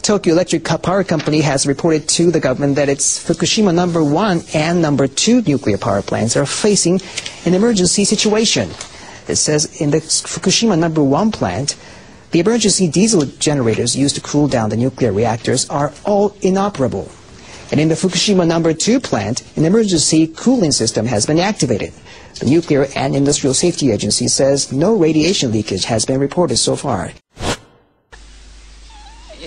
Tokyo Electric Power Company has reported to the government that its Fukushima number 1 and number 2 nuclear power plants are facing an emergency situation. It says in the Fukushima number 1 plant, the emergency diesel generators used to cool down the nuclear reactors are all inoperable. And in the Fukushima number 2 plant, an emergency cooling system has been activated. The Nuclear and Industrial Safety Agency says no radiation leakage has been reported so far.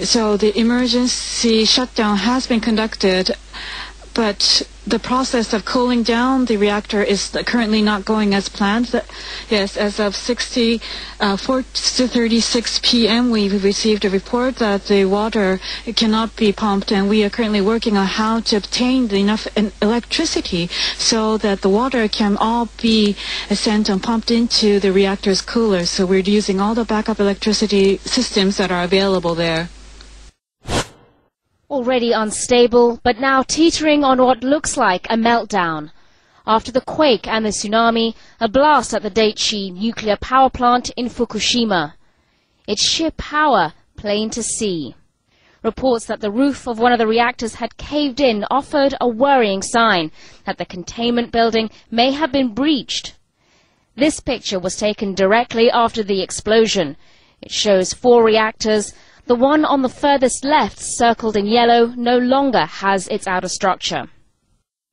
So the emergency shutdown has been conducted, but the process of cooling down the reactor is currently not going as planned. Yes, as of 4:36 p.m., we received a report that the water cannot be pumped, and we are currently working on how to obtain enough electricity so that the water can all be sent and pumped into the reactor's cooler. So we're using all the backup electricity systems that are available there. Already unstable, but now teetering on what looks like a meltdown. After the quake and the tsunami, a blast at the Daiichi nuclear power plant in Fukushima. Its sheer power plain to see. Reports that the roof of one of the reactors had caved in offered a worrying sign that the containment building may have been breached. This picture was taken directly after the explosion. It shows 4 reactors. The one on the furthest left, circled in yellow, no longer has its outer structure.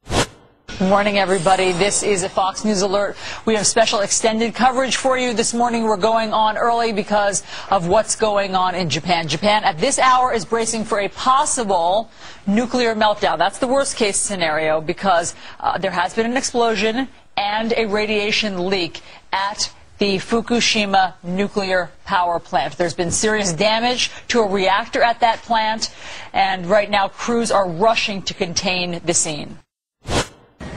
Good morning, everybody. This is a Fox News alert. We have special extended coverage for you this morning. We're going on early because of what's going on in Japan. Japan at this hour is bracing for a possible nuclear meltdown. That's the worst case scenario because there has been an explosion and a radiation leak at the Fukushima nuclear power plant. There's been serious damage to a reactor at that plant, and right now crews are rushing to contain the scene.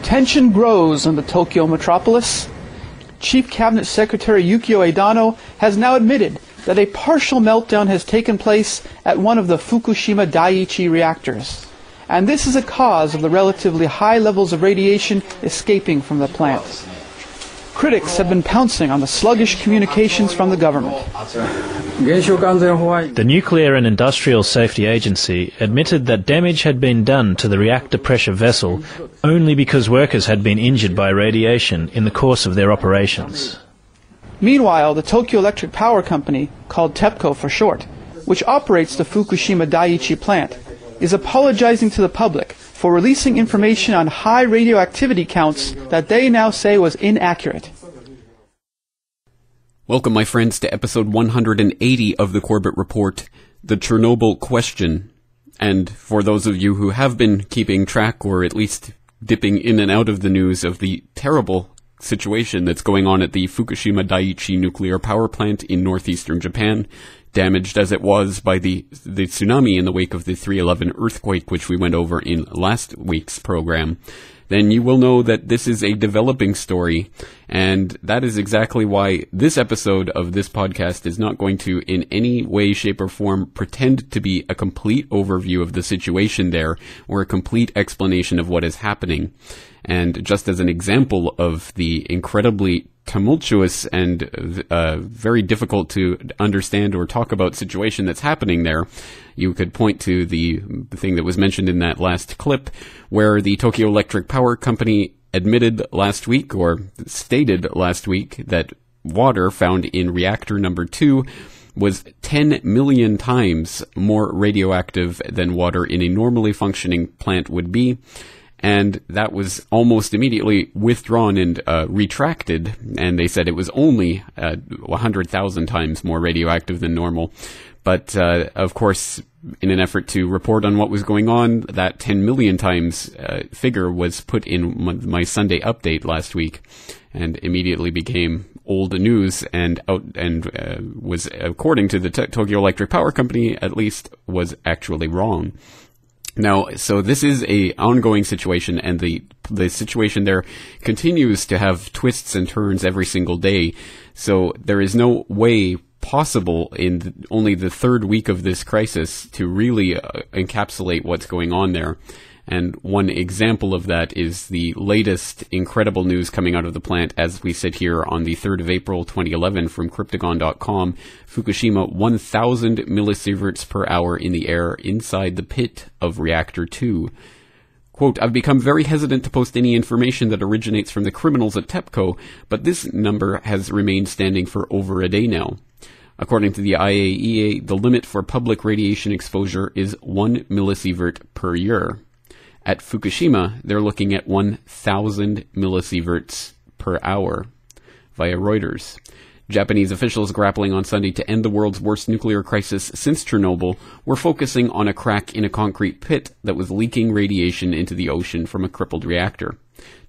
Tension grows in the Tokyo metropolis. Chief Cabinet Secretary Yukio Edano has now admitted that a partial meltdown has taken place at one of the Fukushima Daiichi reactors. And this is a cause of the relatively high levels of radiation escaping from the plant. Critics have been pouncing on the sluggish communications from the government. The Nuclear and Industrial Safety Agency admitted that damage had been done to the reactor pressure vessel only because workers had been injured by radiation in the course of their operations. Meanwhile, the Tokyo Electric Power Company, called TEPCO for short, which operates the Fukushima Daiichi plant, is apologizing to the public for releasing information on high radioactivity counts that they now say was inaccurate. Welcome, my friends, to episode 180 of the Corbett Report, the Chernobyl question. And for those of you who have been keeping track, or at least dipping in and out of the news of the terrible situation that's going on at the Fukushima Daiichi nuclear power plant in northeastern Japan, damaged as it was by the tsunami in the wake of the 3/11 earthquake, which we went over in last week's program, then you will know that this is a developing story, and that is exactly why this episode of this podcast is not going to in any way, shape, or form pretend to be a complete overview of the situation there, or a complete explanation of what is happening. And just as an example of the incredibly tumultuous and very difficult to understand or talk about situation that's happening there, you could point to the thing that was mentioned in that last clip, where the Tokyo Electric Power Company admitted last week, or stated last week, that water found in reactor number 2 was 10 million times more radioactive than water in a normally functioning plant would be. And that was almost immediately withdrawn and retracted, and they said it was only 100,000 times more radioactive than normal. But, of course, in an effort to report on what was going on, that 10 million times figure was put in my Sunday update last week, and immediately became old news, and was, according to the Tokyo Electric Power Company, at least, was actually wrong. Now, so this is a ongoing situation, and the situation there continues to have twists and turns every single day. So there is no way possible in only the third week of this crisis to really encapsulate what's going on there. And one example of that is the latest incredible news coming out of the plant as we sit here on the 3rd of April 2011 from Cryptagon.com. Fukushima, 1,000 millisieverts per hour in the air inside the pit of Reactor 2. Quote, I've become very hesitant to post any information that originates from the criminals at TEPCO, but this number has remained standing for over a day now. According to the IAEA, the limit for public radiation exposure is 1 millisievert per year. At Fukushima, they're looking at 1,000 millisieverts per hour via Reuters. Japanese officials grappling on Sunday to end the world's worst nuclear crisis since Chernobyl were focusing on a crack in a concrete pit that was leaking radiation into the ocean from a crippled reactor.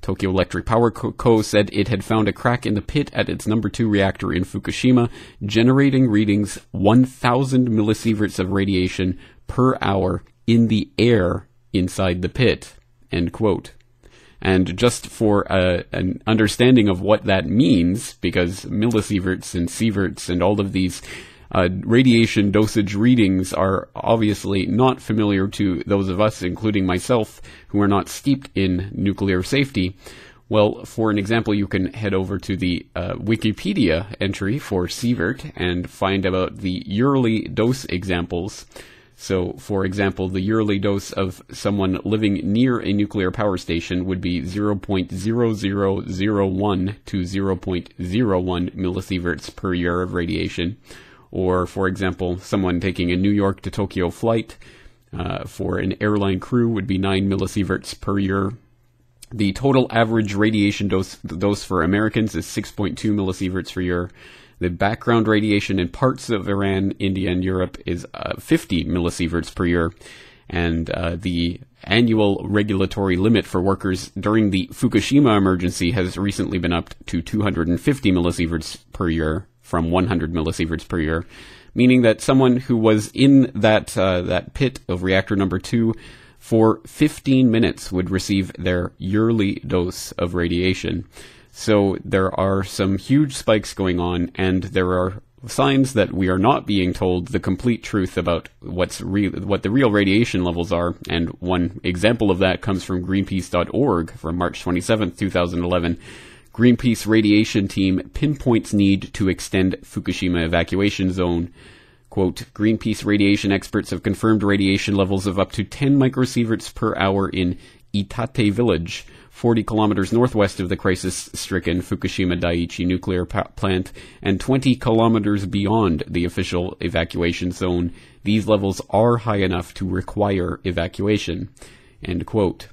Tokyo Electric Power Co. said it had found a crack in the pit at its number 2 reactor in Fukushima, generating readings 1,000 millisieverts of radiation per hour in the air inside the pit, end quote. And just for an understanding of what that means, because millisieverts and sieverts and all of these radiation dosage readings are obviously not familiar to those of us, including myself, who are not steeped in nuclear safety. Well, for an example, you can head over to the Wikipedia entry for sievert and find about the yearly dose examples. So, for example, the yearly dose of someone living near a nuclear power station would be 0.0001 to 0.01 millisieverts per year of radiation. Or, for example, someone taking a New York to Tokyo flight for an airline crew would be 9 millisieverts per year. The total average radiation dose for Americans is 6.2 millisieverts per year. The background radiation in parts of Iran, India, and Europe is 50 millisieverts per year. And the annual regulatory limit for workers during the Fukushima emergency has recently been upped to 250 millisieverts per year from 100 millisieverts per year, meaning that someone who was in that pit of reactor number 2 for 15 minutes would receive their yearly dose of radiation. So there are some huge spikes going on, and there are signs that we are not being told the complete truth about what the real radiation levels are. And one example of that comes from Greenpeace.org from March 27th, 2011. Greenpeace radiation team pinpoints need to extend Fukushima evacuation zone. Quote, Greenpeace radiation experts have confirmed radiation levels of up to 10 microsieverts per hour in Itate village, 40 kilometers northwest of the crisis-stricken Fukushima Daiichi nuclear plant, and 20 kilometers beyond the official evacuation zone. These levels are high enough to require evacuation. End quote.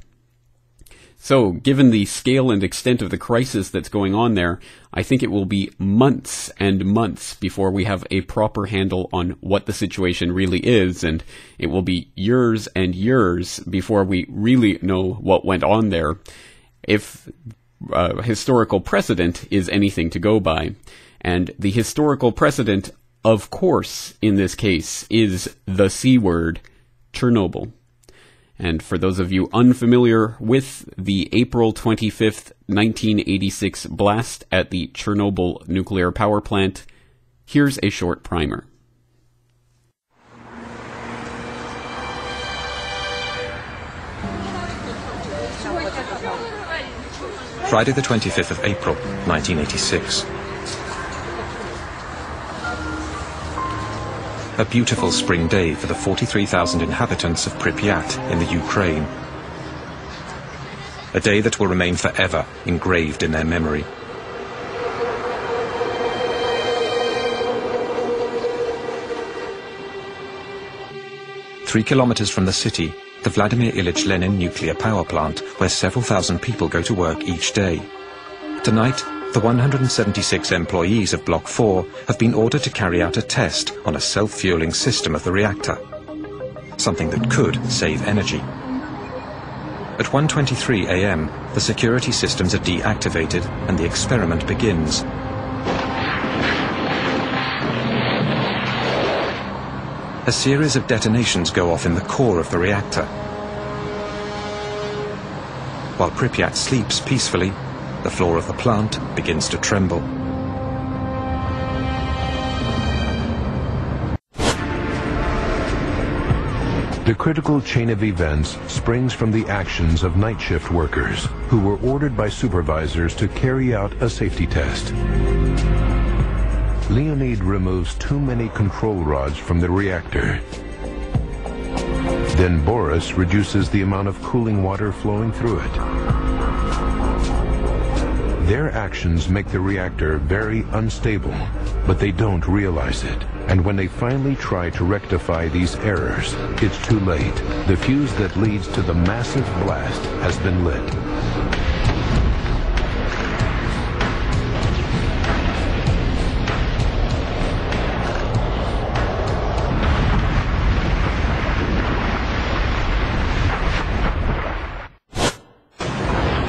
So, given the scale and extent of the crisis that's going on there, I think it will be months and months before we have a proper handle on what the situation really is, and it will be years and years before we really know what went on there, if historical precedent is anything to go by. And the historical precedent, of course, in this case, is the C word, Chernobyl. And for those of you unfamiliar with the April 25th, 1986 blast at the Chernobyl nuclear power plant, here's a short primer. Friday the 25th of April, 1986. A beautiful spring day for the 43,000 inhabitants of Pripyat in the Ukraine. A day that will remain forever engraved in their memory. Three kilometers from the city, the Vladimir Ilyich Lenin nuclear power plant, where several thousand people go to work each day. Tonight, the 176 employees of Block 4 have been ordered to carry out a test on a self-fueling system of the reactor, something that could save energy. At 1:23 a.m., the security systems are deactivated and the experiment begins. A series of detonations go off in the core of the reactor. While Pripyat sleeps peacefully, the floor of the plant begins to tremble. The critical chain of events springs from the actions of night shift workers who were ordered by supervisors to carry out a safety test. Leonid removes too many control rods from the reactor. Then Boris reduces the amount of cooling water flowing through it. Their actions make the reactor very unstable, but they don't realize it. And when they finally try to rectify these errors, it's too late. The fuse that leads to the massive blast has been lit.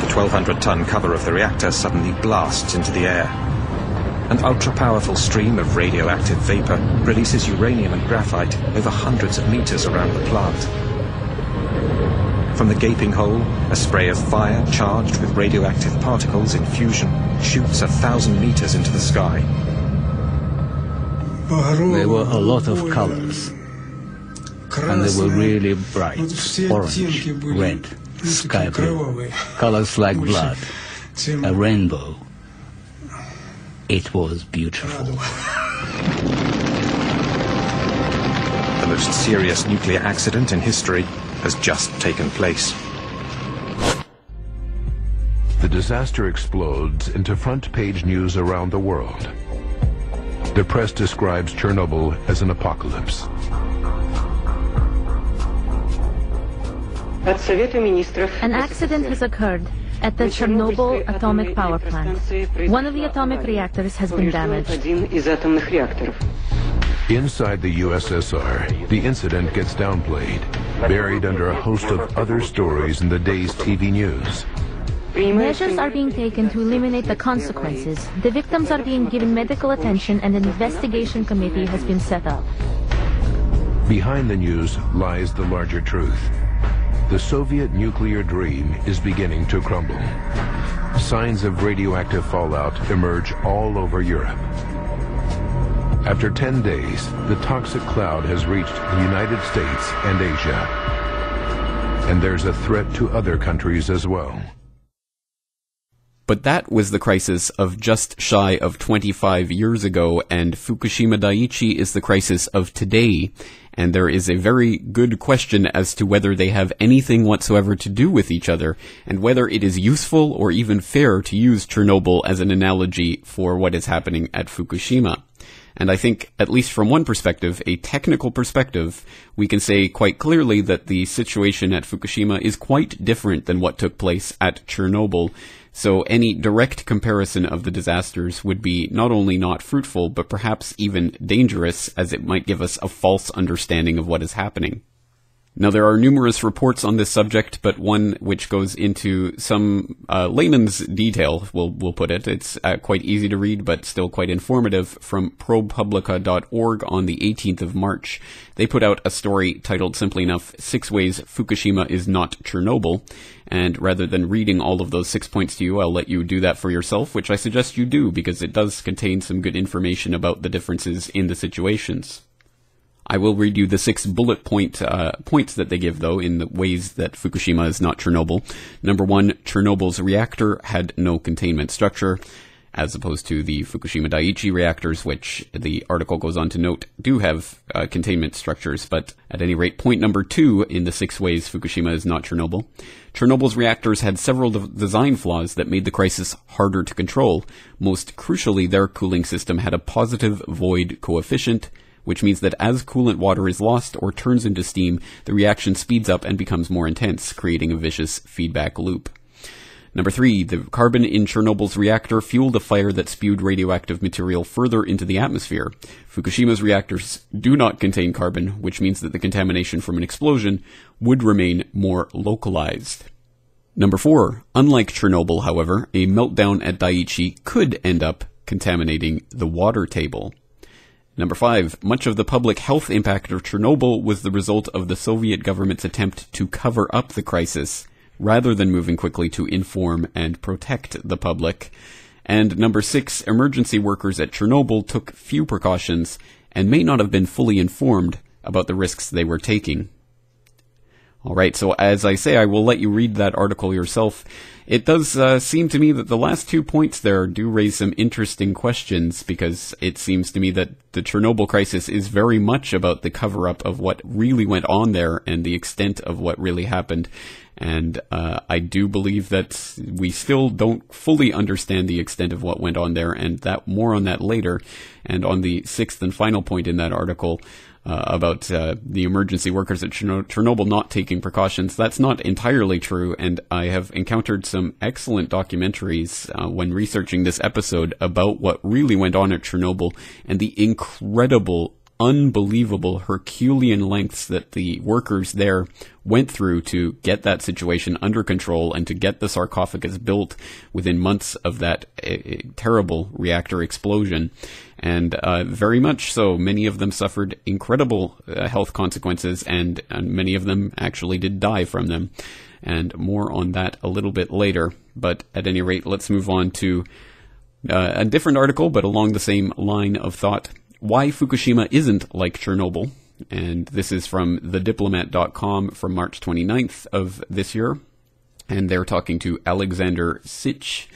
The 1,200-ton cover of the reactor suddenly blasts into the air. An ultra-powerful stream of radioactive vapor releases uranium and graphite over hundreds of meters around the plant. From the gaping hole, a spray of fire charged with radioactive particles in fusion shoots 1,000 meters into the sky. There were a lot of colors, and they were really bright, orange, red, sky blue, colors like blood, a rainbow. It was beautiful. The most serious nuclear accident in history has just taken place. The disaster explodes into front-page news around the world. The press describes Chernobyl as an apocalypse. An accident has occurred at the Chernobyl atomic power plant. One of the atomic reactors has been damaged. Inside the USSR, the incident gets downplayed, buried under a host of other stories in the day's TV news. Measures are being taken to eliminate the consequences. The victims are being given medical attention and an investigation committee has been set up. Behind the news lies the larger truth. The Soviet nuclear dream is beginning to crumble. Signs of radioactive fallout emerge all over Europe. After 10 days, the toxic cloud has reached the United States and Asia. And there's a threat to other countries as well. But that was the crisis of just shy of 25 years ago, and Fukushima Daiichi is the crisis of today. And there is a very good question as to whether they have anything whatsoever to do with each other, and whether it is useful or even fair to use Chernobyl as an analogy for what is happening at Fukushima. And I think, at least from one perspective, a technical perspective, we can say quite clearly that the situation at Fukushima is quite different than what took place at Chernobyl. So any direct comparison of the disasters would be not only not fruitful, but perhaps even dangerous, as it might give us a false understanding of what is happening. Now, there are numerous reports on this subject, but one which goes into some layman's detail, we'll put it. It's quite easy to read, but still quite informative, from ProPublica.org on the 18th of March. They put out a story titled simply enough, 6 Ways Fukushima is Not Chernobyl. And rather than reading all of those 6 points to you, I'll let you do that for yourself, which I suggest you do, because it does contain some good information about the differences in the situations. I will read you the 6 bullet points that they give, though, in the ways that Fukushima is not Chernobyl. Number 1, Chernobyl's reactor had no containment structure, as opposed to the Fukushima Daiichi reactors, which the article goes on to note do have containment structures. But at any rate, point number 2 in the 6 ways Fukushima is not Chernobyl. Chernobyl's reactors had several design flaws that made the crisis harder to control. Most crucially, their cooling system had a positive void coefficient, which means that as coolant water is lost or turns into steam, the reaction speeds up and becomes more intense, creating a vicious feedback loop. Number 3, the carbon in Chernobyl's reactor fueled a fire that spewed radioactive material further into the atmosphere. Fukushima's reactors do not contain carbon, which means that the contamination from an explosion would remain more localized. Number 4, unlike Chernobyl, however, a meltdown at Daiichi could end up contaminating the water table. Number 5, much of the public health impact of Chernobyl was the result of the Soviet government's attempt to cover up the crisis, rather than moving quickly to inform and protect the public. And number 6, emergency workers at Chernobyl took few precautions and may not have been fully informed about the risks they were taking. All right, so as I say, I will let you read that article yourself. It does seem to me that the last 2 points there do raise some interesting questions, because it seems to me that the Chernobyl crisis is very much about the cover-up of what really went on there and the extent of what really happened. And I do believe that we still don't fully understand the extent of what went on there, and that more on that later. And on the sixth and final point in that article, about the emergency workers at Chernobyl not taking precautions. That's not entirely true, and I have encountered some excellent documentaries when researching this episode about what really went on at Chernobyl and the incredible, unbelievable Herculean lengths that the workers there went through to get that situation under control and to get the sarcophagus built within months of that terrible reactor explosion. And very much so, many of them suffered incredible health consequences, and many of them actually did die from them. And more on that a little bit later. But at any rate, let's move on to a different article, but along the same line of thought. Why Fukushima isn't like Chernobyl. And this is from thediplomat.com from March 29th of this year. And they're talking to Alexander Sich.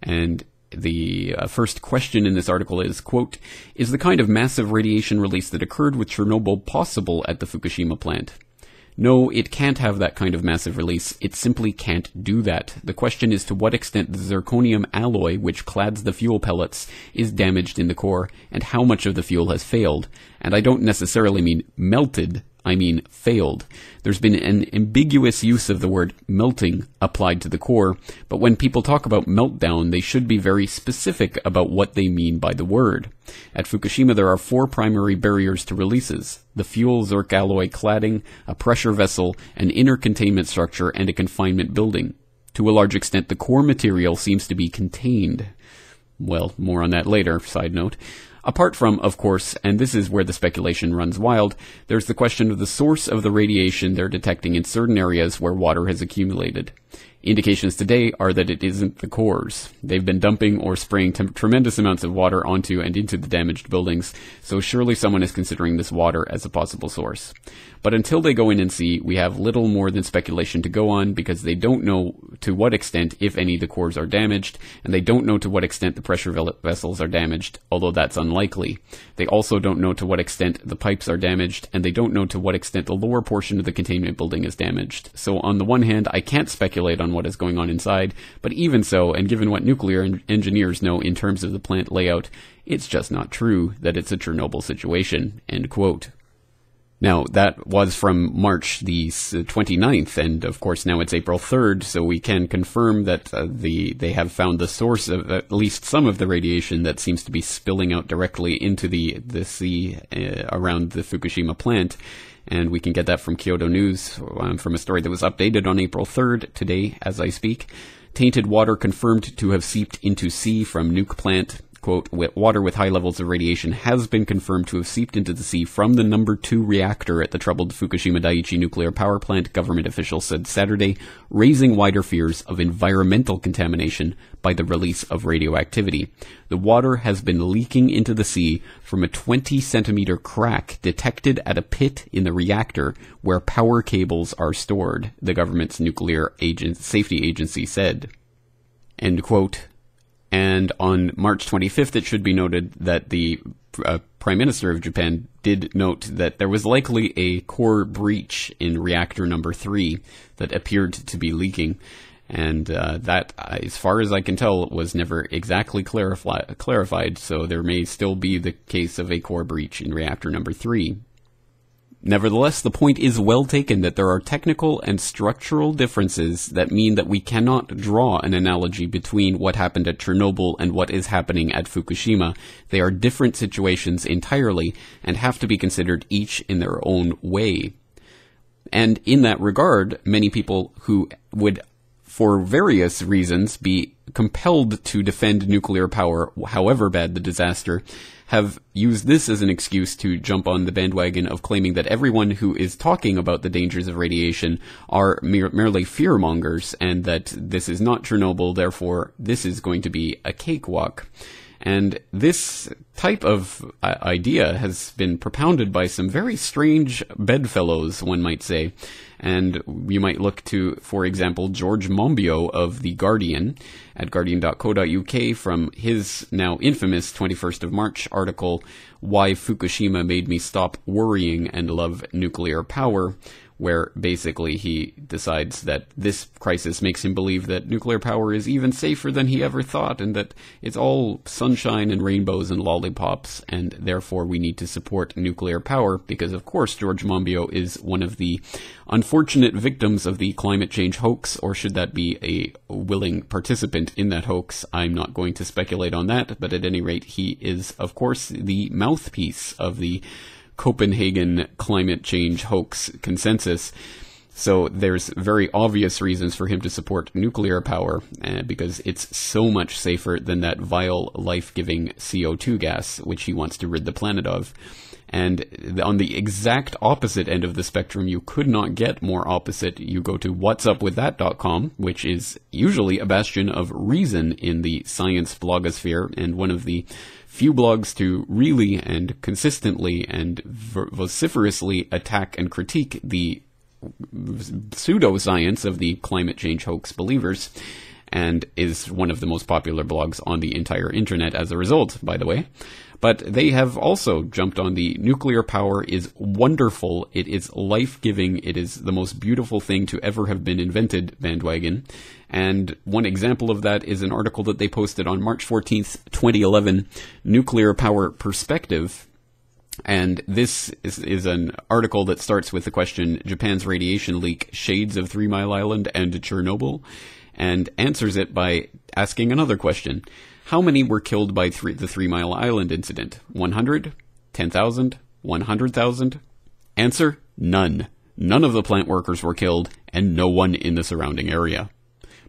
And the first question in this article is, quote, "Is the kind of massive radiation release that occurred with Chernobyl possible at the Fukushima plant? No, it can't have that kind of massive release. It simply can't do that. The question is to what extent the zirconium alloy, which clads the fuel pellets, is damaged in the core, and how much of the fuel has failed. And I don't necessarily mean melted, I mean failed. There's been an ambiguous use of the word melting applied to the core, but when people talk about meltdown, they should be very specific about what they mean by the word. At Fukushima, there are 4 primary barriers to releases: the fuel Zirc alloy cladding, a pressure vessel, an inner containment structure, and a confinement building. To a large extent, the core material seems to be contained. Well, more on that later, side note. Apart from, of course, and this is where the speculation runs wild, there's the question of the source of the radiation they're detecting in certain areas where water has accumulated. Indications today are that it isn't the cores. They've been dumping or spraying tremendous amounts of water onto and into the damaged buildings, so surely someone is considering this water as a possible source. But until they go in and see, we have little more than speculation to go on, because they don't know to what extent, if any, the cores are damaged, and they don't know to what extent the pressure vessels are damaged, although that's unlikely. They also don't know to what extent the pipes are damaged, and they don't know to what extent the lower portion of the containment building is damaged. So on the one hand, I can't speculate on what is going on inside, but even so, and given what nuclear engineers know in terms of the plant layout, it's just not true that it's a Chernobyl situation." End quote. Now, that was from March the 29th, and of course now it's April 3rd, so we can confirm that they have found the source of at least some of the radiation that seems to be spilling out directly into the sea around the Fukushima plant. And we can get that from Kyoto News, from a story that was updated on April 3rd, today as I speak. Tainted water confirmed to have seeped into sea from nuke plant. Quote, "Water with high levels of radiation has been confirmed to have seeped into the sea from the number 2 reactor at the troubled Fukushima Daiichi nuclear power plant," government officials said Saturday, raising wider fears of environmental contamination by the release of radioactivity. The water has been leaking into the sea from a 20-centimeter crack detected at a pit in the reactor where power cables are stored, the government's nuclear safety agency said. End quote. And on March 25th, it should be noted that the Prime Minister of Japan did note that there was likely a core breach in reactor number 3 that appeared to be leaking. And that, as far as I can tell, was never exactly clarified, so there may still be the case of a core breach in reactor number 3. Nevertheless, the point is well taken that there are technical and structural differences that mean that we cannot draw an analogy between what happened at Chernobyl and what is happening at Fukushima. They are different situations entirely and have to be considered each in their own way. And in that regard, many people who would, for various reasons, be compelled to defend nuclear power, however bad the disaster, have used this as an excuse to jump on the bandwagon of claiming that everyone who is talking about the dangers of radiation are merely fearmongers, and that this is not Chernobyl, therefore this is going to be a cakewalk. And this type of idea has been propounded by some very strange bedfellows, one might say. And you might look to, for example, George Monbiot of The Guardian at guardian.co.uk from his now infamous 21st of March article, Why Fukushima Made Me Stop Worrying and Love Nuclear Power, where basically he decides that this crisis makes him believe that nuclear power is even safer than he ever thought, and that it's all sunshine and rainbows and lollipops, and therefore we need to support nuclear power, because of course George Monbiot is one of the unfortunate victims of the climate change hoax, or should that be a willing participant in that hoax? I'm not going to speculate on that, but at any rate, he is, of course, the mouthpiece of the Copenhagen climate change hoax consensus. So there's very obvious reasons for him to support nuclear power, because it's so much safer than that vile, life-giving CO2 gas, which he wants to rid the planet of. And on the exact opposite end of the spectrum, you could not get more opposite. You go to whatsupwiththat.com, which is usually a bastion of reason in the science blogosphere, and one of the few blogs to really and consistently and vociferously attack and critique the pseudoscience of the climate change hoax believers, and is one of the most popular blogs on the entire internet as a result, by the way. But they have also jumped on the nuclear power is wonderful, it is life-giving, it is the most beautiful thing to ever have been invented bandwagon. And one example of that is an article that they posted on March 14th, 2011, Nuclear Power Perspective. And this is an article that starts with the question, Japan's radiation leak, shades of 3 Mile Island and Chernobyl, and answers it by asking another question. How many were killed by the 3 Mile Island incident? 100? 10,000? 100,000? Answer, none. None of the plant workers were killed, and no one in the surrounding area.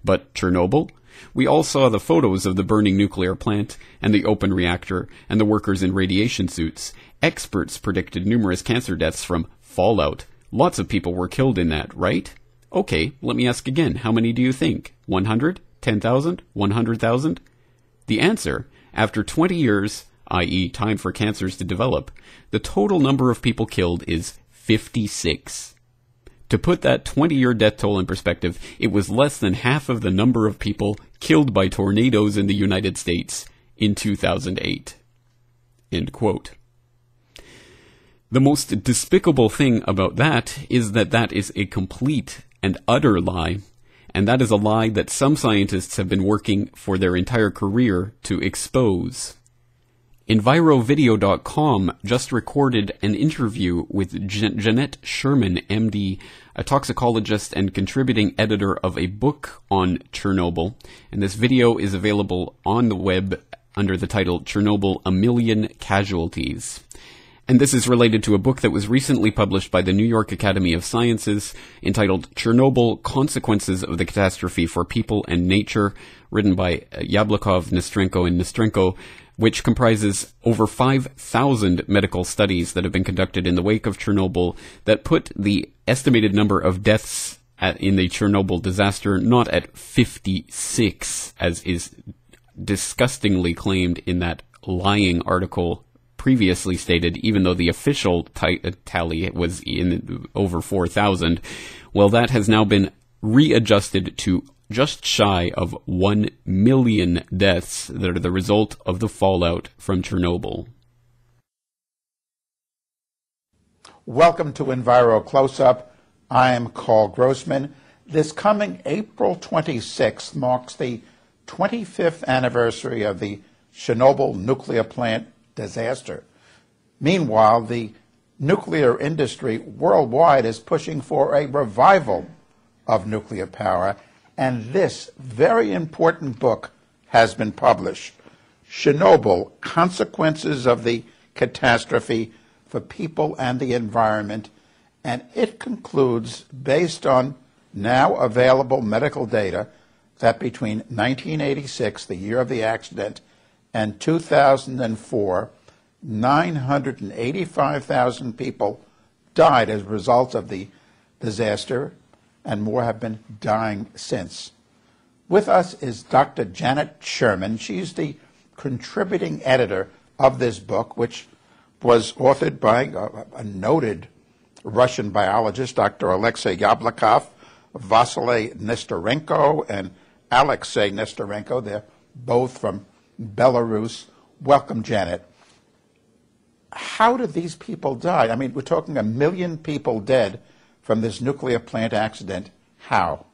But Chernobyl? We all saw the photos of the burning nuclear plant, and the open reactor, and the workers in radiation suits. Experts predicted numerous cancer deaths from fallout. Lots of people were killed in that, right? Okay, let me ask again. How many do you think? 100? 10,000? 100,000? The answer, after 20 years, i.e. time for cancers to develop, the total number of people killed is 56. To put that 20-year death toll in perspective, it was less than half of the number of people killed by tornadoes in the United States in 2008. End quote. The most despicable thing about that is that is a complete and utter lie. And that is a lie that some scientists have been working for their entire career to expose. EnviroVideo.com just recorded an interview with Jeanette Sherman, MD, a toxicologist and contributing editor of a book on Chernobyl. And this video is available on the web under the title Chernobyl, A Million Casualties. And this is related to a book that was recently published by the New York Academy of Sciences entitled Chernobyl, Consequences of the Catastrophe for People and Nature, written by Yablokov, Nestrenko, and Nestrenko, which comprises over 5,000 medical studies that have been conducted in the wake of Chernobyl that put the estimated number of deaths in the Chernobyl disaster not at 56, as is disgustingly claimed in that lying article previously stated, even though the official tally was in over 4,000. Well, that has now been readjusted to just shy of 1 million deaths that are the result of the fallout from Chernobyl. Welcome to Enviro Close-Up. I am Carl Grossman. This coming April 26th marks the 25th anniversary of the Chernobyl nuclear plant disaster. Meanwhile, the nuclear industry worldwide is pushing for a revival of nuclear power, and this very important book has been published, Chernobyl, Consequences of the Catastrophe for People and the Environment, and it concludes, based on now available medical data, that between 1986, the year of the accident, and 2004, 985,000 people died as a result of the disaster, and more have been dying since. With us is Dr. Janet Sherman. She's the contributing editor of this book, which was authored by a noted Russian biologist, Dr. Alexei Yablokov, Vasily Nestorenko, and Alexei Nestorenko. They're both from Belarus. Welcome, Janet. How did these people die? I mean, we're talking 1 million people dead from this nuclear plant accident. How?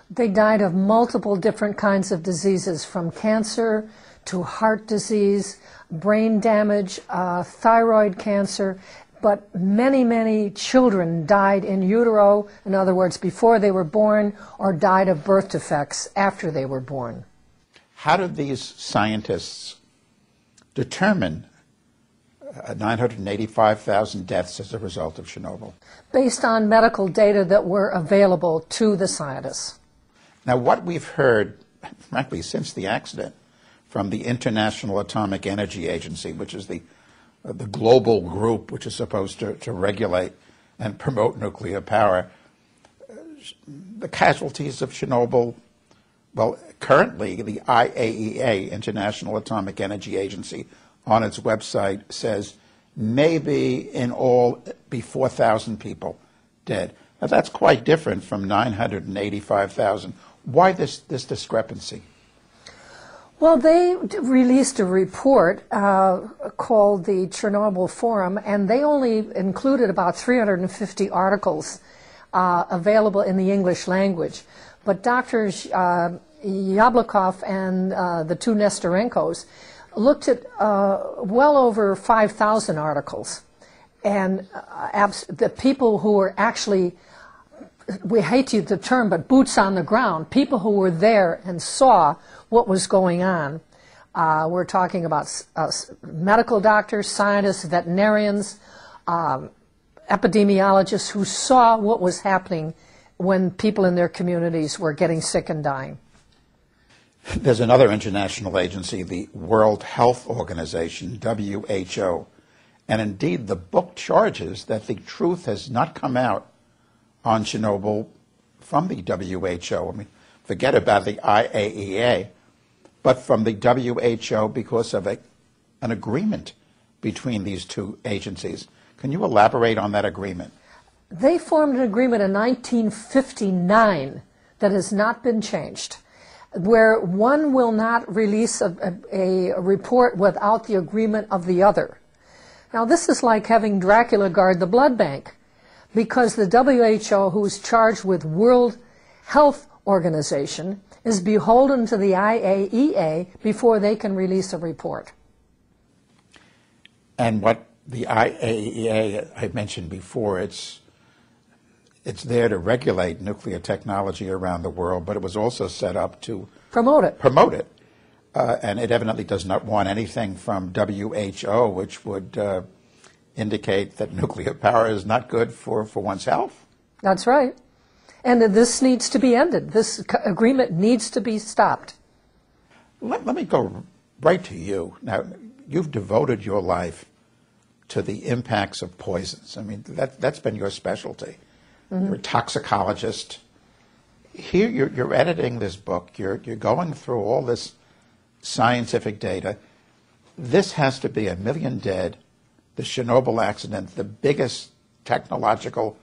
They died of multiple different kinds of diseases, from cancer to heart disease, brain damage, thyroid cancer. But many, many children died in utero, in other words, before they were born, or died of birth defects after they were born. How did these scientists determine 985,000 deaths as a result of Chernobyl? Based on medical data that were available to the scientists. Now, what we've heard, frankly, since the accident, from the International Atomic Energy Agency, which is the global group which is supposed to regulate and promote nuclear power, the casualties of Chernobyl, well, currently the IAEA, International Atomic Energy Agency, on its website says maybe in all be 4,000 people dead. Now, that's quite different from 985,000. Why this discrepancy? Well, they released a report called the Chernobyl Forum, and they only included about 350 articles available in the English language. But Drs. Yablokov and the two Nestorenkos looked at well over 5,000 articles. And the people who were actually, we hate to use the term, but boots on the ground, people who were there and saw what was going on. We're talking about medical doctors, scientists, veterinarians, epidemiologists who saw what was happening when people in their communities were getting sick and dying. There's another international agency, the World Health Organization, WHO, and indeed the book charges that the truth has not come out on Chernobyl from the WHO. I mean, forget about the IAEA, but from the WHO because of an agreement between these two agencies. Can you elaborate on that agreement? They formed an agreement in 1959 that has not been changed, where one will not release a report without the agreement of the other. Now, this is like having Dracula guard the blood bank, because the WHO, who is charged with World Health Organization, is beholden to the IAEA before they can release a report. And what the IAEA, I mentioned before, it's there to regulate nuclear technology around the world, but it was also set up to promote it. And it evidently does not want anything from WHO, which would indicate that nuclear power is not good for one's health. That's right. And this needs to be ended. This agreement needs to be stopped. Let me go right to you. Now, you've devoted your life to the impacts of poisons. I mean, that's been your specialty. Mm-hmm. You're a toxicologist. Here you're editing this book. You're going through all this scientific data. This has to be 1 million dead, the Chernobyl accident, the biggest technological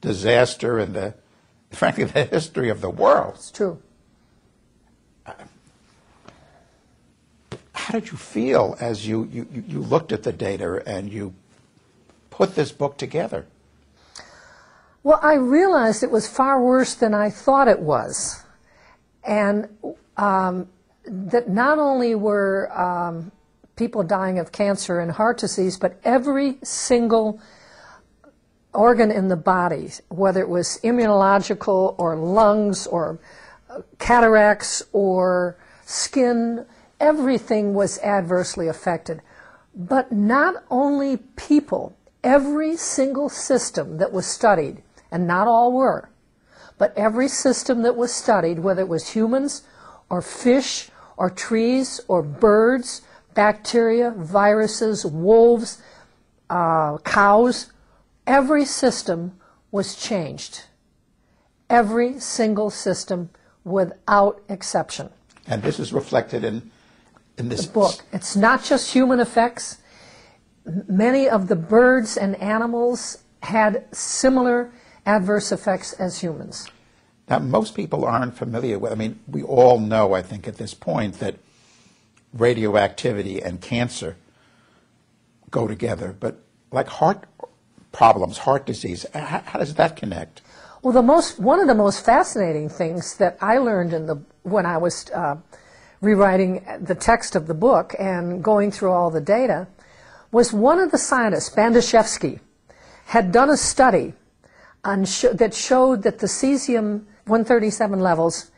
disaster in frankly, the history of the world. It's true. How did you feel as you looked at the data and you put this book together? Well, I realized it was far worse than I thought it was. And that not only were people dying of cancer and heart disease, but every single organ in the body, whether it was immunological or lungs or cataracts or skin, everything was adversely affected. But not only people, every single system that was studied, and not all were, but every system that was studied, whether it was humans or fish or trees or birds, bacteria, viruses, wolves, cows, every system was changed. Every single system without exception. And this is reflected in in this book. It's not just human effects. Many of the birds and animals had similar adverse effects as humans. Now, most people aren't familiar with, I mean, we all know, I think, at this point that radioactivity and cancer go together, but like heart problems, heart disease, how does that connect? Well, one of the most fascinating things that I learned when I was rewriting the text of the book and going through all the data was one of the scientists, Bandashevsky, had done a study that showed that the cesium-137 levels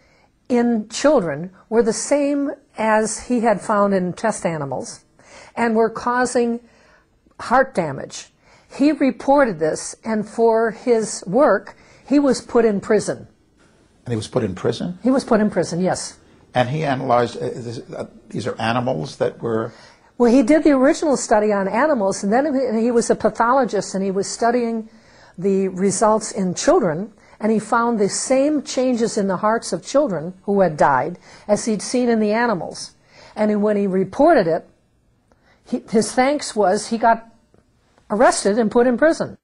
in children were the same as he had found in test animals and were causing heart damage. He reported this, and for his work, he was put in prison. And he was put in prison? He was put in prison, yes. And he analyzed, these are animals that were... Well, he did the original study on animals, and then he was a pathologist, and he was studying the results in children, and he found the same changes in the hearts of children who had died as he'd seen in the animals. And when he reported it, his thanks was he got arrested and put in prison.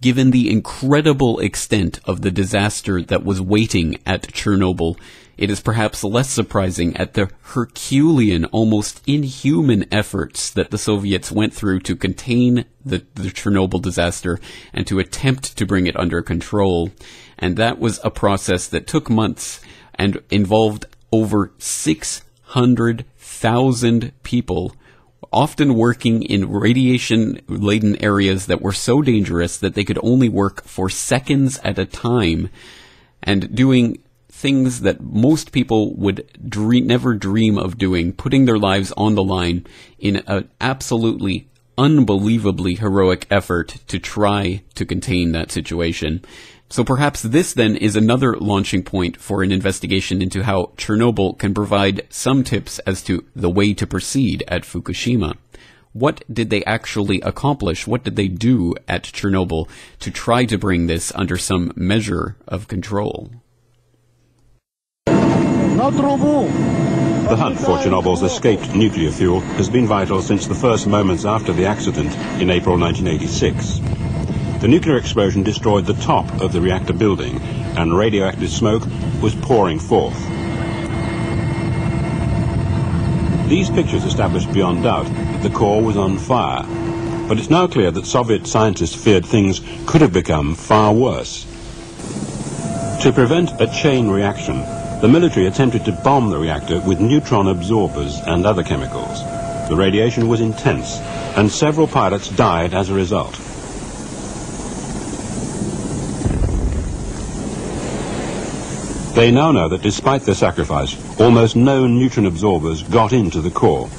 Given the incredible extent of the disaster that was waiting at Chernobyl, it is perhaps less surprising at the Herculean, almost inhuman efforts that the Soviets went through to contain the Chernobyl disaster and to attempt to bring it under control. And that was a process that took months and involved over 600,000 people, often working in radiation-laden areas that were so dangerous that they could only work for seconds at a time, and doing things that most people would never dream of doing, putting their lives on the line in an absolutely unbelievably heroic effort to try to contain that situation. So perhaps this then is another launching point for an investigation into how Chernobyl can provide some tips as to the way to proceed at Fukushima. What did they actually accomplish? What did they do at Chernobyl to try to bring this under some measure of control? The hunt for Chernobyl's escaped nuclear fuel has been vital since the first moments after the accident in April 1986. The nuclear explosion destroyed the top of the reactor building, and radioactive smoke was pouring forth. These pictures established beyond doubt that the core was on fire, but it's now clear that Soviet scientists feared things could have become far worse. To prevent a chain reaction, the military attempted to bomb the reactor with neutron absorbers and other chemicals. The radiation was intense, and several pilots died as a result. They now know that despite their sacrifice, almost no neutron absorbers got into the core.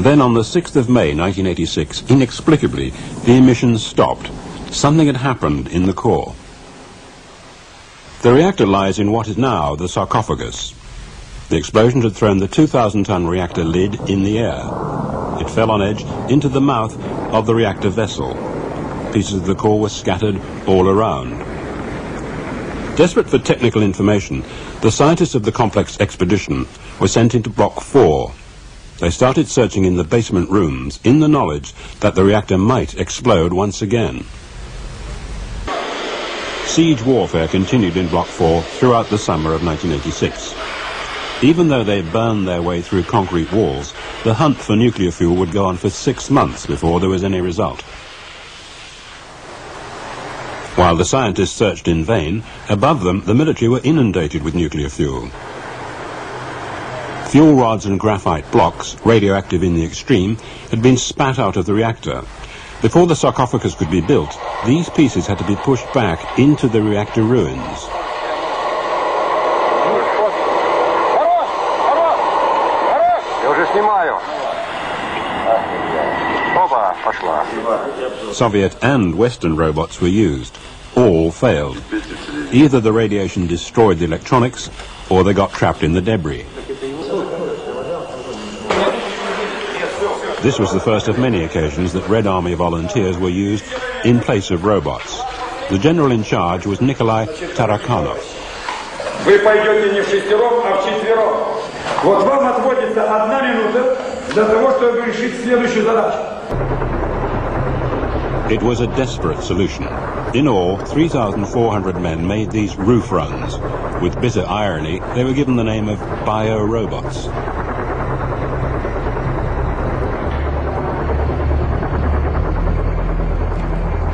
Then on the 6th of May 1986, inexplicably, the emissions stopped. Something had happened in the core. The reactor lies in what is now the sarcophagus. The explosion had thrown the 2,000-ton reactor lid in the air. It fell on edge into the mouth of the reactor vessel. Pieces of the core were scattered all around. Desperate for technical information, the scientists of the complex expedition were sent into Block 4. They started searching in the basement rooms in the knowledge that the reactor might explode once again. Siege warfare continued in Block 4 throughout the summer of 1986. Even though they burned their way through concrete walls, the hunt for nuclear fuel would go on for 6 months before there was any result. While the scientists searched in vain, above them the military were inundated with nuclear fuel. Fuel rods and graphite blocks, radioactive in the extreme, had been spat out of the reactor. Before the sarcophagus could be built, these pieces had to be pushed back into the reactor ruins. Soviet and Western robots were used. All failed. Either the radiation destroyed the electronics, or they got trapped in the debris. This was the first of many occasions that Red Army volunteers were used in place of robots. The general in charge was Nikolai Tarakanov. Вы пойдете не в шестером, а вчетвером. Вот вам отводится 1 минута для того, чтобы решить следующую задачу. It was a desperate solution. In all, 3,400 men made these roof runs. With bitter irony, they were given the name of bio-robots.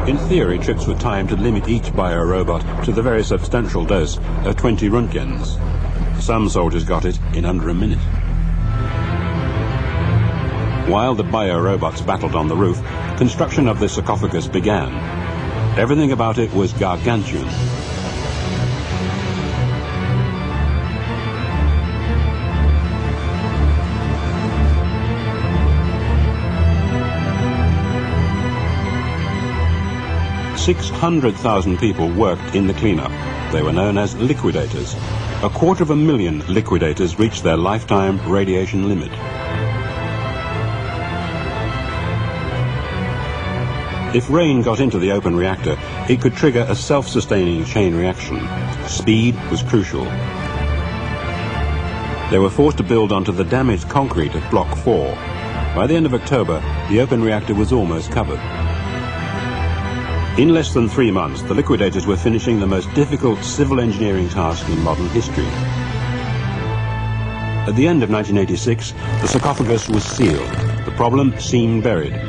In theory, trips were timed to limit each bio-robot to the very substantial dose of 20 Röntgens. Some soldiers got it in under a minute. While the bio-robots battled on the roof, construction of the sarcophagus began. Everything about it was gargantuan. $600,000 people worked in the cleanup. They were known as liquidators. 250,000 liquidators reached their lifetime radiation limit. If rain got into the open reactor, it could trigger a self-sustaining chain reaction. Speed was crucial. They were forced to build onto the damaged concrete of Block 4. By the end of October, the open reactor was almost covered. In less than 3 months, the liquidators were finishing the most difficult civil engineering task in modern history. At the end of 1986, the sarcophagus was sealed. The problem seemed buried.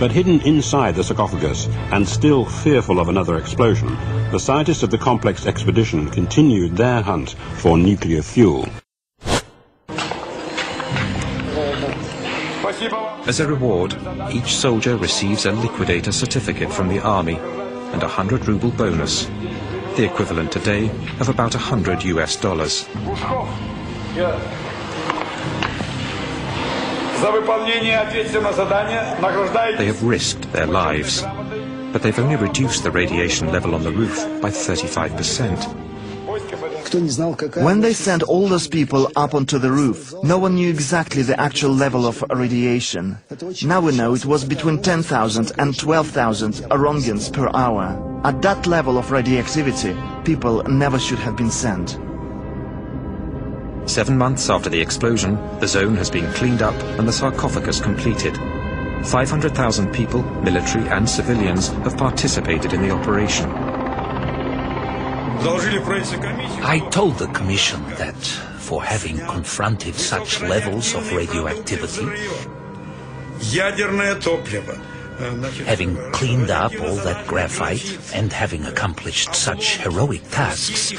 But hidden inside the sarcophagus, and still fearful of another explosion, the scientists of the complex expedition continued their hunt for nuclear fuel. As a reward, each soldier receives a liquidator certificate from the army and a 100 ruble bonus, the equivalent today of about $100 US. They have risked their lives, but they've only reduced the radiation level on the roof by 35%. When they sent all those people up onto the roof, no one knew exactly the actual level of radiation. Now we know it was between 10,000 and 12,000 Röntgens per hour. At that level of radioactivity, people never should have been sent. 7 months after the explosion, the zone has been cleaned up and the sarcophagus completed. 500,000 people, military and civilians, have participated in the operation. I told the Commission that for having confronted such levels of radioactivity, having cleaned up all that graphite and having accomplished such heroic tasks,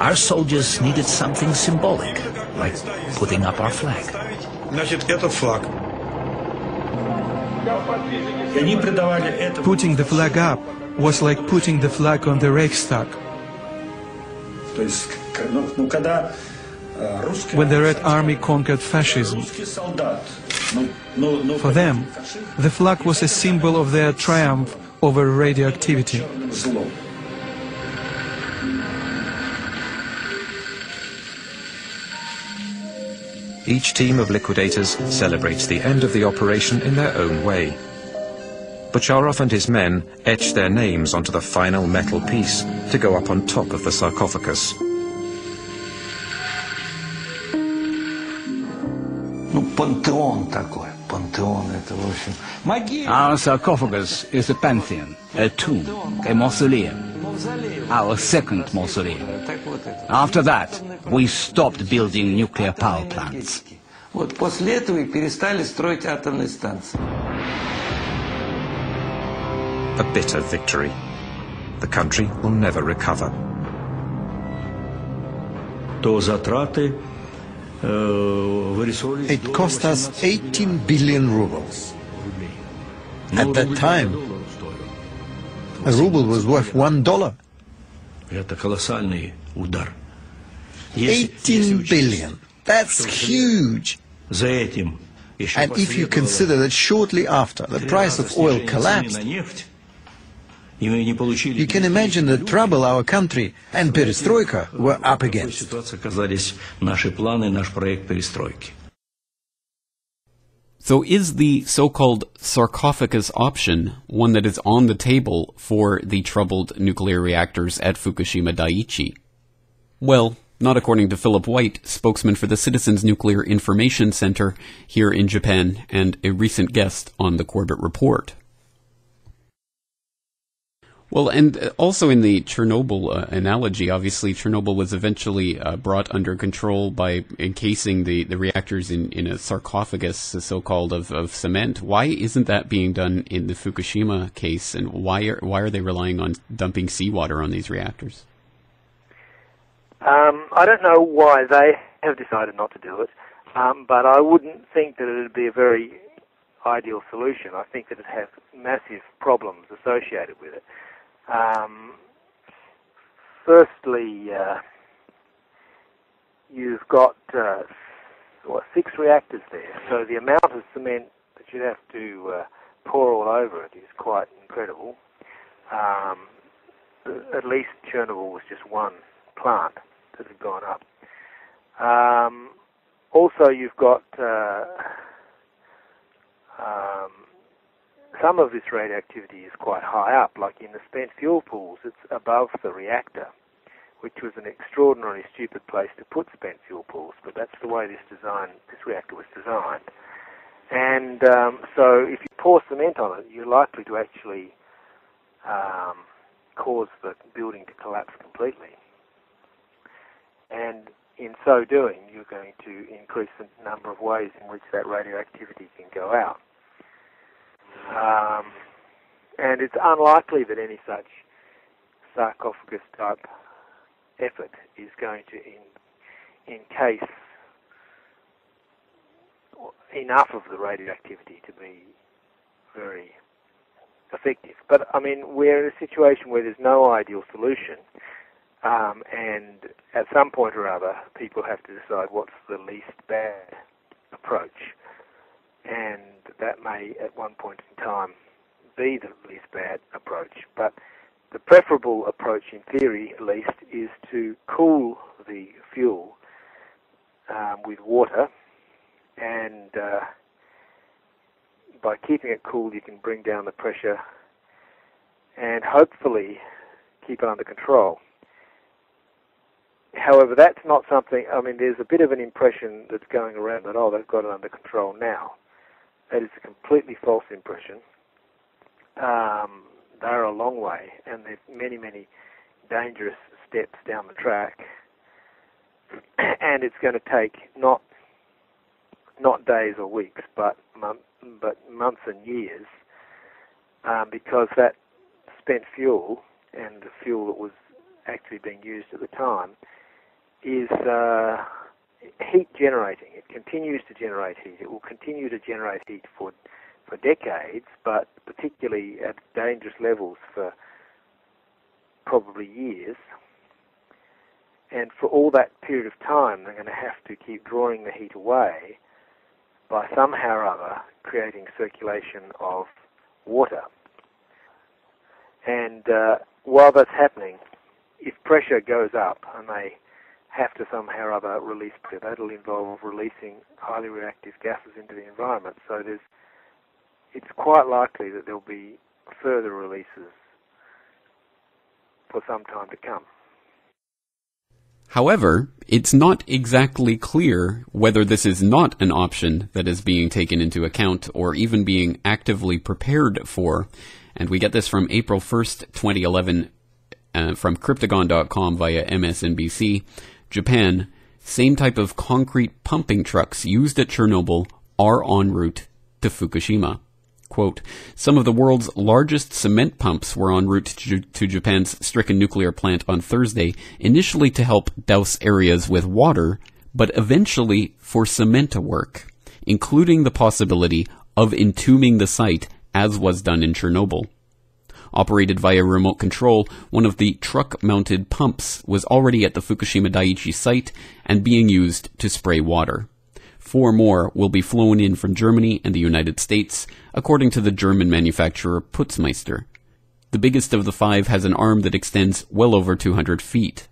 our soldiers needed something symbolic, like putting up our flag. Putting the flag up was like putting the flag on the Reichstag. When the Red Army conquered fascism, for them, the flag was a symbol of their triumph over radioactivity. Each team of liquidators celebrates the end of the operation in their own way. Bocharov and his men etch their names onto the final metal piece to go up on top of the sarcophagus. Our sarcophagus is a pantheon, a tomb, a mausoleum. Our second mausoleum. After that, we stopped building nuclear power plants. A bitter victory. The country will never recover. It cost us 18 billion rubles. At that time, a ruble was worth $1. 18 billion. That's huge. And if you consider that shortly after the price of oil collapsed, you can imagine the trouble our country and perestroika were up against. So is the so-called sarcophagus option one that is on the table for the troubled nuclear reactors at Fukushima Daiichi? Well, not according to Philip White, spokesman for the Citizens Nuclear Information Center here in Japan and a recent guest on the Corbett Report. Well, and also in the Chernobyl analogy, obviously Chernobyl was eventually brought under control by encasing the reactors in a sarcophagus, so-called, of cement. Why isn't that being done in the Fukushima case, and why are they relying on dumping seawater on these reactors? I don't know why they have decided not to do it, but I wouldn't think that it would be a very ideal solution. I think that it has massive problems associated with it. Firstly, you've got 6 reactors there, so the amount of cement that you'd have to pour all over it is quite incredible. At least Chernobyl was just one plant that had gone up. Also, you've got some of this radioactivity is quite high up, like in the spent fuel pools. It's above the reactor, which was an extraordinarily stupid place to put spent fuel pools, but that's the way this reactor was designed. And so if you pour cement on it, you're likely to actually cause the building to collapse completely. And in so doing, you're going to increase the number of ways in which that radioactivity can go out. And it's unlikely that any such sarcophagus-type effort is going to encase enough of the radioactivity to be very effective. But, I mean, we're in a situation where there's no ideal solution, and at some point or other, people have to decide what's the least bad approach. And that may, at one point in time, be the least bad approach. But the preferable approach, in theory at least, is to cool the fuel with water, and by keeping it cool, you can bring down the pressure and hopefully keep it under control. However, that's not something, I mean, there's a bit of an impression that's going around that, they've got it under control now. That is a completely false impression. They're a long way, and there's many, many dangerous steps down the track. And it's going to take not days or weeks, but months and years, because that spent fuel and the fuel that was actually being used at the time is heat generating. It continues to generate heat. It will continue to generate heat for decades, but particularly at dangerous levels for probably years. And for all that period of time, they're going to have to keep drawing the heat away by somehow or other creating circulation of water. And while that's happening, if pressure goes up and they have to somehow or other release pressure, that'll involve releasing highly reactive gases into the environment. So it's quite likely that there'll be further releases for some time to come. However, it's not exactly clear whether this is not an option that is being taken into account or even being actively prepared for. And we get this from April 1st, 2011, from Cryptagon.com via MSNBC. Japan, same type of concrete pumping trucks used at Chernobyl are en route to Fukushima. Quote, some of the world's largest cement pumps were en route to Japan's stricken nuclear plant on Thursday, initially to help douse areas with water, but eventually for cement work, including the possibility of entombing the site, as was done in Chernobyl. Operated via remote control, one of the truck-mounted pumps was already at the Fukushima Daiichi site and being used to spray water. 4 more will be flown in from Germany and the United States, according to the German manufacturer Putzmeister. The biggest of the 5 has an arm that extends well over 200 feet.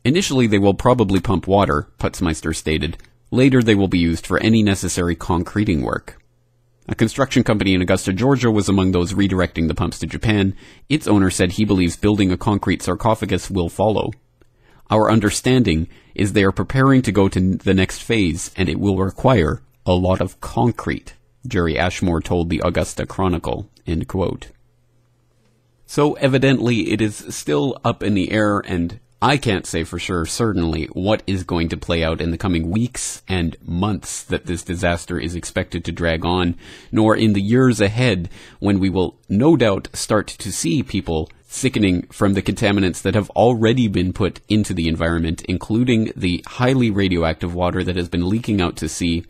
Initially, they will probably pump water, Putzmeister stated. Later, they will be used for any necessary concreting work. A construction company in Augusta, Georgia was among those redirecting the pumps to Japan. Its owner said he believes building a concrete sarcophagus will follow. Our understanding is they are preparing to go to the next phase, and it will require a lot of concrete, Jerry Ashmore told the Augusta Chronicle, end quote. So evidently it is still up in the air, and I can't say for sure, certainly, what is going to play out in the coming weeks and months that this disaster is expected to drag on, nor in the years ahead when we will no doubt start to see people sickening from the contaminants that have already been put into the environment, including the highly radioactive water that has been leaking out to sea.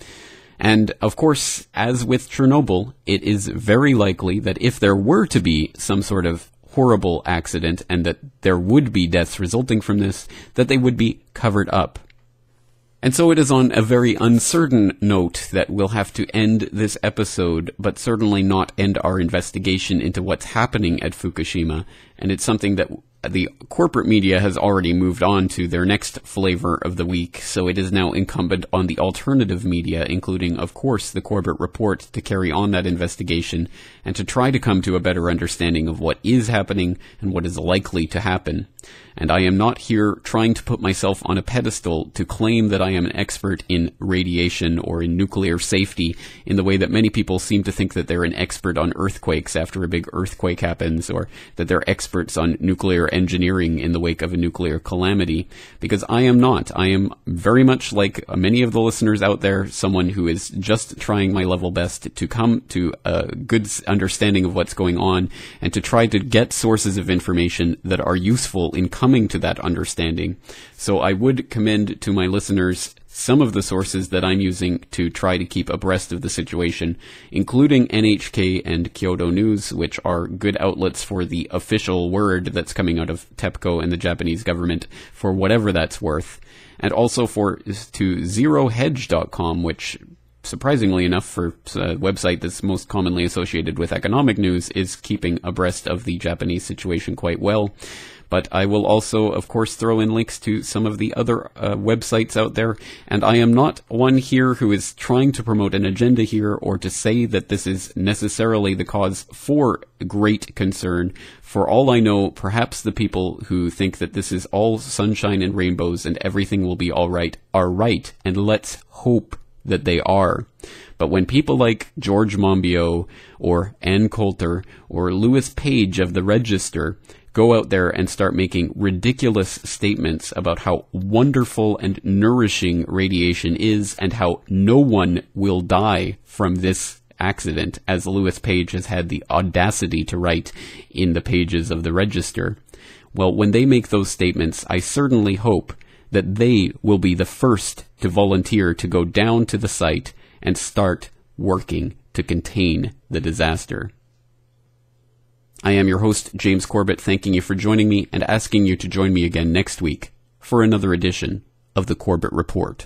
And, of course, as with Chernobyl, it is very likely that if there were to be some sort of horrible accident and that there would be deaths resulting from this, that they would be covered up. And so it is on a very uncertain note that we'll have to end this episode, but certainly not end our investigation into what's happening at Fukushima. And it's something that the corporate media has already moved on to their next flavor of the week, so it is now incumbent on the alternative media, including, of course, the Corbett Report, to carry on that investigation and to try to come to a better understanding of what is happening and what is likely to happen. And I am not here trying to put myself on a pedestal to claim that I am an expert in radiation or in nuclear safety in the way that many people seem to think that they're an expert on earthquakes after a big earthquake happens, or that they're experts on nuclear engineering in the wake of a nuclear calamity, because I am not. I am very much like many of the listeners out there, someone who is just trying my level best to come to a good understanding of what's going on and to try to get sources of information that are useful in coming to that understanding. So I would commend to my listeners some of the sources that I'm using to try to keep abreast of the situation, including NHK and Kyodo News, which are good outlets for the official word that's coming out of TEPCO and the Japanese government for whatever that's worth, and also to zerohedge.com, which, surprisingly enough, for a website that's most commonly associated with economic news, is keeping abreast of the Japanese situation quite well. But I will also, of course, throw in links to some of the other websites out there. And I am not one here who is trying to promote an agenda here or to say that this is necessarily the cause for great concern. For all I know, perhaps the people who think that this is all sunshine and rainbows and everything will be all right are right. And let's hope that they are. But when people like George Monbiot or Ann Coulter or Louis Page of the Register go out there and start making ridiculous statements about how wonderful and nourishing radiation is and how no one will die from this accident, as Louis Page has had the audacity to write in the pages of the Register, well, when they make those statements, I certainly hope that they will be the first to volunteer to go down to the site and start working to contain the disaster. I am your host, James Corbett, thanking you for joining me and asking you to join me again next week for another edition of the Corbett Report.